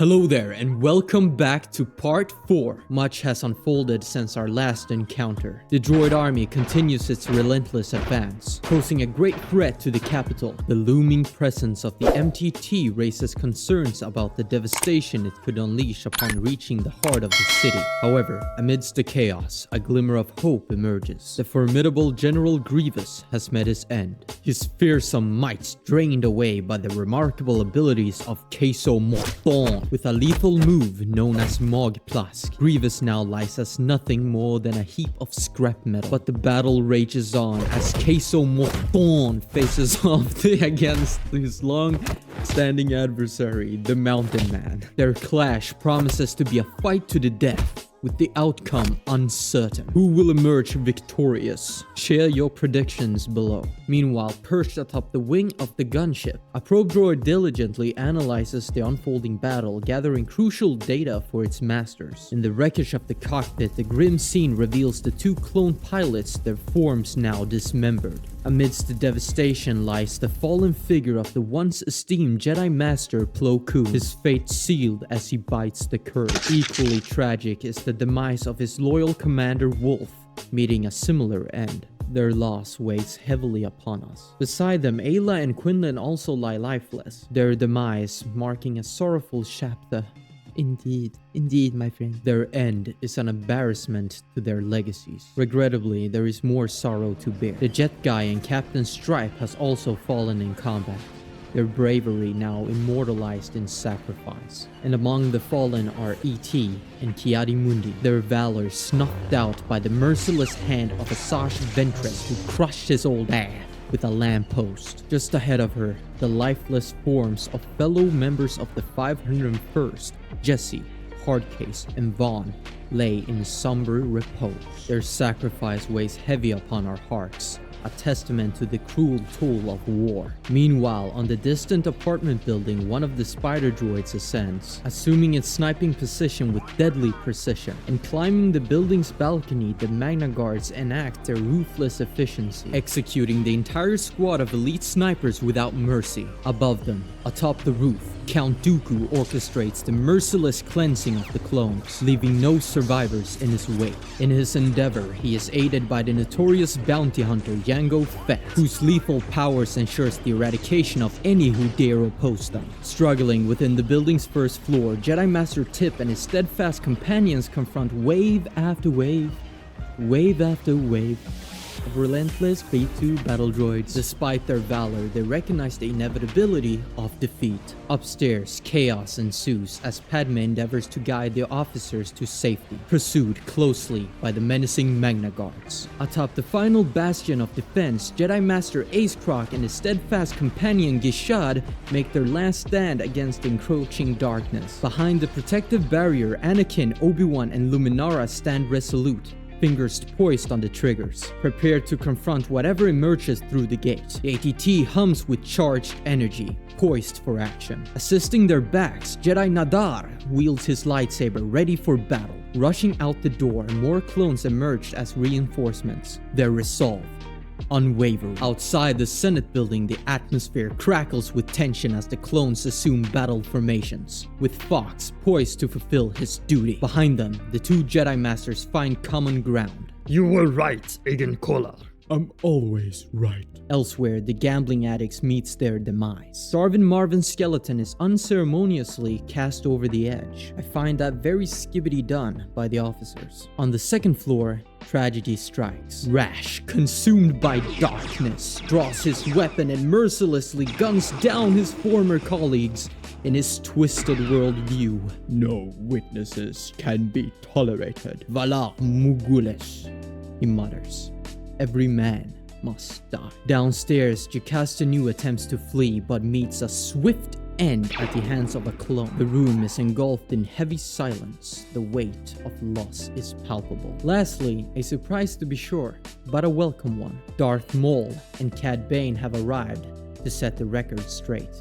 Hello there and welcome back to part 4. Much has unfolded since our last encounter. The droid army continues its relentless advance, posing a great threat to the capital. The looming presence of the MTT raises concerns about the devastation it could unleash upon reaching the heart of the city. However, amidst the chaos, a glimmer of hope emerges. The formidable General Grievous has met his end, his fearsome might drained away by the remarkable abilities of Queso Morton. With a lethal move known as MOC+, Grievous now lies as nothing more than a heap of scrap metal. But the battle rages on as Queso Morton faces off against his long-standing adversary, the Mountain Man. Their clash promises to be a fight to the death, with the outcome uncertain. Who will emerge victorious? Share your predictions below. Meanwhile, perched atop the wing of the gunship, a probe droid diligently analyzes the unfolding battle, gathering crucial data for its masters. In the wreckage of the cockpit, the grim scene reveals the two clone pilots, their forms now dismembered. Amidst the devastation lies the fallen figure of the once esteemed Jedi Master Plo Koon, his fate sealed as he bites the curb. Equally tragic is the demise of his loyal commander Wolf, meeting a similar end. Their loss weighs heavily upon us. Beside them, Ayla and Quinlan also lie lifeless, their demise marking a sorrowful chapter. Indeed, my friend. Their end is an embarrassment to their legacies. Regrettably, there is more sorrow to bear. The Jet Guy and Captain Stripe has also fallen in combat, their bravery now immortalized in sacrifice. And among the fallen are E.T. and Ki-Adi-Mundi, their valor snuffed out by the merciless hand of Asajj Ventress, who crushed his old dad with a lamppost. Just ahead of her, the lifeless forms of fellow members of the 501st, Jesse, Hardcase, and Vaughn, lay in somber repose. Their sacrifice weighs heavy upon our hearts, a testament to the cruel toll of war. Meanwhile, on the distant apartment building, one of the spider droids ascends, assuming its sniping position with deadly precision. And climbing the building's balcony, the Magna Guards enact their ruthless efficiency, executing the entire squad of elite snipers without mercy. Above them, atop the roof, Count Dooku orchestrates the merciless cleansing of the clones, leaving no survivors in his wake. In his endeavor, he is aided by the notorious bounty hunter Jango Fett, whose lethal powers ensures the eradication of any who dare oppose them. Struggling within the building's first floor, Jedi Master Tip and his steadfast companions confront wave after wave after wave of relentless B-2 battle droids. Despite their valor, they recognize the inevitability of defeat. Upstairs, chaos ensues as Padme endeavors to guide the officers to safety, pursued closely by the menacing Magna Guards. Atop the final bastion of defense, Jedi Master Ace Croc and his steadfast companion Gishad make their last stand against the encroaching darkness. Behind the protective barrier, Anakin, Obi-Wan, and Luminara stand resolute, fingers poised on the triggers, prepared to confront whatever emerges through the gate. The ATT hums with charged energy, poised for action. Assisting their backs, Jedi Nadar wields his lightsaber ready for battle. Rushing out the door, more clones emerged as reinforcements, their resolve unwavering. Outside the Senate building, the atmosphere crackles with tension as the clones assume battle formations, with Fox poised to fulfill his duty. Behind them, the two Jedi Masters find common ground. You were right, Aiden Kolar. I'm always right. Elsewhere, the gambling addicts meets their demise. Darvin Marvin's skeleton is unceremoniously cast over the edge. I find that very skibbity done by the officers. On the second floor, tragedy strikes. Rash, consumed by darkness, draws his weapon and mercilessly guns down his former colleagues in his twisted worldview. No witnesses can be tolerated. Valar Mugules, he mutters. Every man must die. Downstairs, Jocasta attempts to flee but meets a swift end at the hands of a clone. The room is engulfed in heavy silence. The weight of loss is palpable. Lastly, a surprise to be sure, but a welcome one. Darth Maul and Cad Bane have arrived to set the record straight.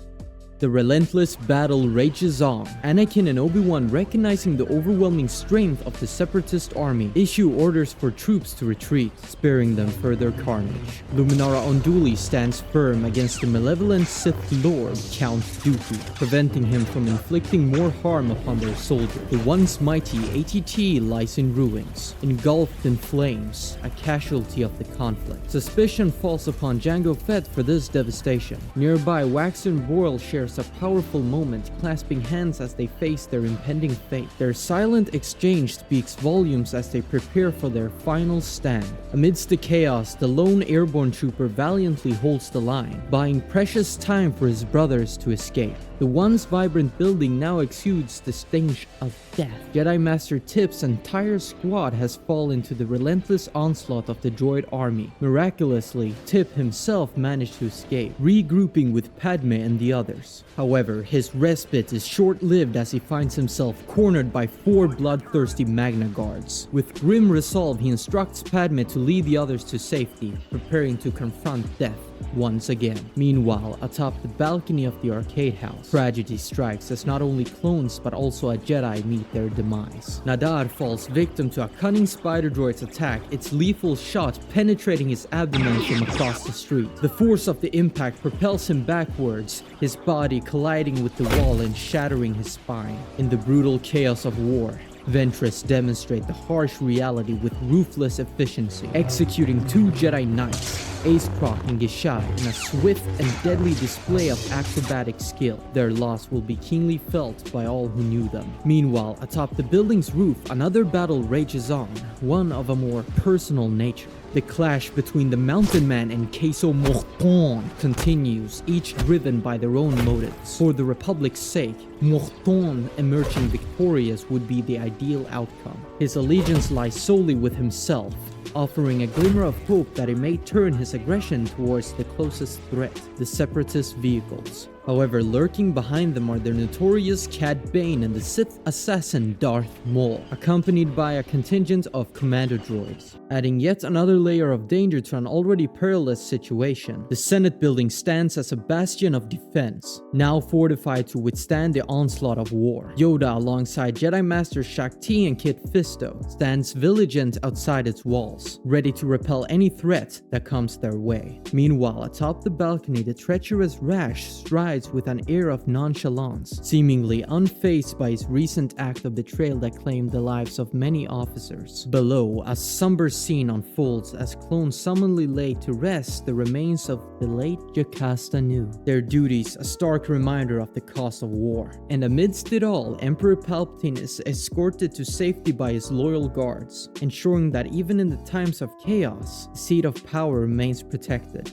The relentless battle rages on. Anakin and Obi-Wan, recognizing the overwhelming strength of the Separatist army, issue orders for troops to retreat, sparing them further carnage. Luminara Unduli stands firm against the malevolent Sith Lord Count Dooku, preventing him from inflicting more harm upon their soldiers. The once mighty ATT lies in ruins, engulfed in flames, a casualty of the conflict. Suspicion falls upon Jango Fett for this devastation. Nearby, Wax and Boyle shares a powerful moment, clasping hands as they face their impending fate. Their silent exchange speaks volumes as they prepare for their final stand. Amidst the chaos, the lone airborne trooper valiantly holds the line, buying precious time for his brothers to escape. The once vibrant building now exudes the stench of death. Jedi Master Tip's entire squad has fallen to the relentless onslaught of the droid army. Miraculously, Tip himself managed to escape, regrouping with Padme and the others. However, his respite is short-lived as he finds himself cornered by 4 bloodthirsty Magna Guards. With grim resolve, he instructs Padme to lead the others to safety, preparing to confront death once again. Meanwhile, atop the balcony of the arcade house, tragedy strikes as not only clones but also a Jedi meet their demise. Nadar falls victim to a cunning spider droid's attack, its lethal shot penetrating his abdomen from across the street. The force of the impact propels him backwards, his body colliding with the wall and shattering his spine. In the brutal chaos of war, Ventress demonstrate the harsh reality with ruthless efficiency, executing 2 Jedi Knights, Ace Croc and Gishai, in a swift and deadly display of acrobatic skill. Their loss will be keenly felt by all who knew them. Meanwhile, atop the building's roof, another battle rages on, one of a more personal nature. The clash between the Mountain Man and Queso Morton continues, each driven by their own motives. For the Republic's sake, Morton emerging victorious would be the ideal outcome. His allegiance lies solely with himself, offering a glimmer of hope that he may turn his aggression towards the closest threat, the Separatist vehicles. However, lurking behind them are their notorious Cad Bane and the Sith assassin Darth Maul, accompanied by a contingent of commando droids, adding yet another layer of danger to an already perilous situation. The Senate building stands as a bastion of defense, now fortified to withstand the onslaught of war. Yoda, alongside Jedi Master Shakti and Kit Fisto, stands vigilant outside its walls, ready to repel any threat that comes their way. Meanwhile, atop the balcony, the treacherous Rash strides with an air of nonchalance, seemingly unfazed by his recent act of betrayal that claimed the lives of many officers. Below, a somber scene unfolds as clones summonly lay to rest the remains of the late Jocasta Nu, their duties a stark reminder of the cost of war. And amidst it all, Emperor Palpatine is escorted to safety by his loyal guards, ensuring that even in the times of chaos, the seat of power remains protected.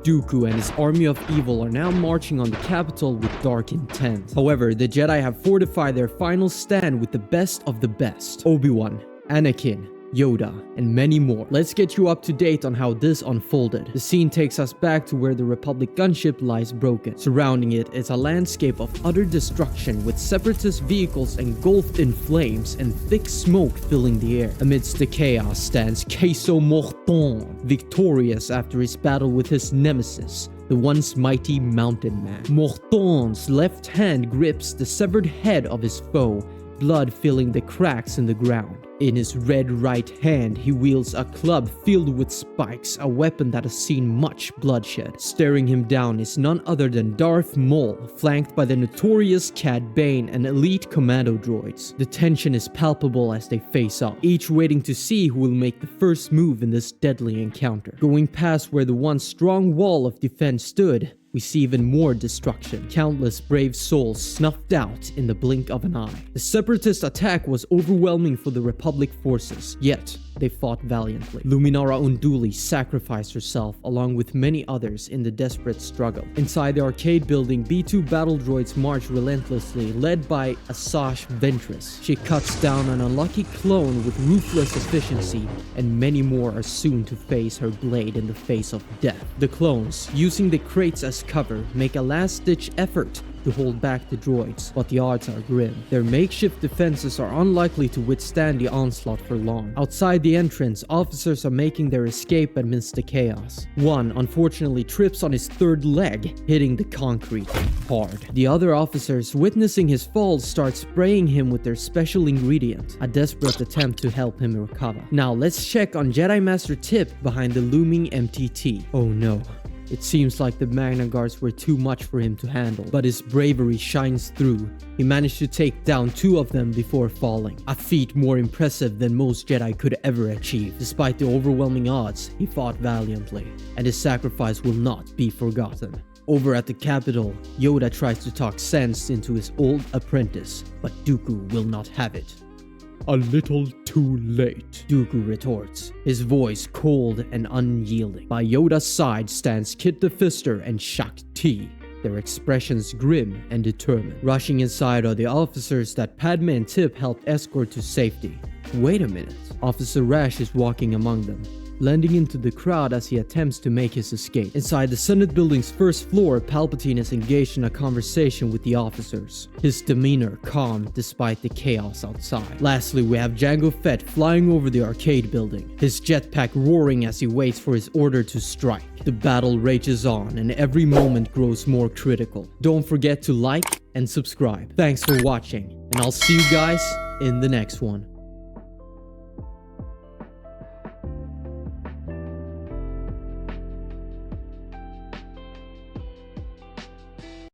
Dooku and his army of evil are now marching on the capital with dark intent. However, the Jedi have fortified their final stand with the best of the best: Obi-Wan, Anakin, Yoda, and many more. Let's get you up to date on how this unfolded. The scene takes us back to where the Republic gunship lies broken. Surrounding it is a landscape of utter destruction, with Separatist vehicles engulfed in flames and thick smoke filling the air. Amidst the chaos stands Queso Morton, victorious after his battle with his nemesis, the once mighty Mountain Man. Morton's left hand grips the severed head of his foe, blood filling the cracks in the ground. In his red right hand, he wields a club filled with spikes, a weapon that has seen much bloodshed. Staring him down is none other than Darth Maul, flanked by the notorious Cad Bane and elite commando droids. The tension is palpable as they face off, each waiting to see who will make the first move in this deadly encounter. Going past where the once strong wall of defense stood, we see even more destruction. Countless brave souls snuffed out in the blink of an eye. The Separatist attack was overwhelming for the Republic forces, yet they fought valiantly. Luminara Unduli sacrificed herself along with many others in the desperate struggle. Inside the arcade building, B2 battle droids march relentlessly, led by Asajj Ventress. She cuts down an unlucky clone with ruthless efficiency, and many more are soon to face her blade in the face of death. The clones, using the crates as cover, make a last-ditch effort to hold back the droids, but the odds are grim. Their makeshift defenses are unlikely to withstand the onslaught for long. Outside the entrance, officers are making their escape amidst the chaos. One unfortunately trips on his third leg, hitting the concrete hard. The other officers, witnessing his fall, start spraying him with their special ingredient, a desperate attempt to help him recover. Now let's check on Jedi Master Tip behind the looming MTT. Oh no. It seems like the Magna Guards were too much for him to handle, but his bravery shines through. He managed to take down 2 of them before falling, a feat more impressive than most Jedi could ever achieve. Despite the overwhelming odds, he fought valiantly, and his sacrifice will not be forgotten. Over at the capital, Yoda tries to talk sense into his old apprentice, but Dooku will not have it. A little too late. Dooku retorts, his voice cold and unyielding. By Yoda's side stands Kit the Fister and Shak Ti, their expressions grim and determined. Rushing inside are the officers that Padme and Tip helped escort to safety. Wait a minute. Officer Rash is walking among them, blending into the crowd as he attempts to make his escape. Inside the Senate building's first floor, Palpatine is engaged in a conversation with the officers, his demeanor calm despite the chaos outside. Lastly, we have Jango Fett flying over the arcade building, his jetpack roaring as he waits for his order to strike. The battle rages on and every moment grows more critical. Don't forget to like and subscribe. Thanks for watching, and I'll see you guys in the next one.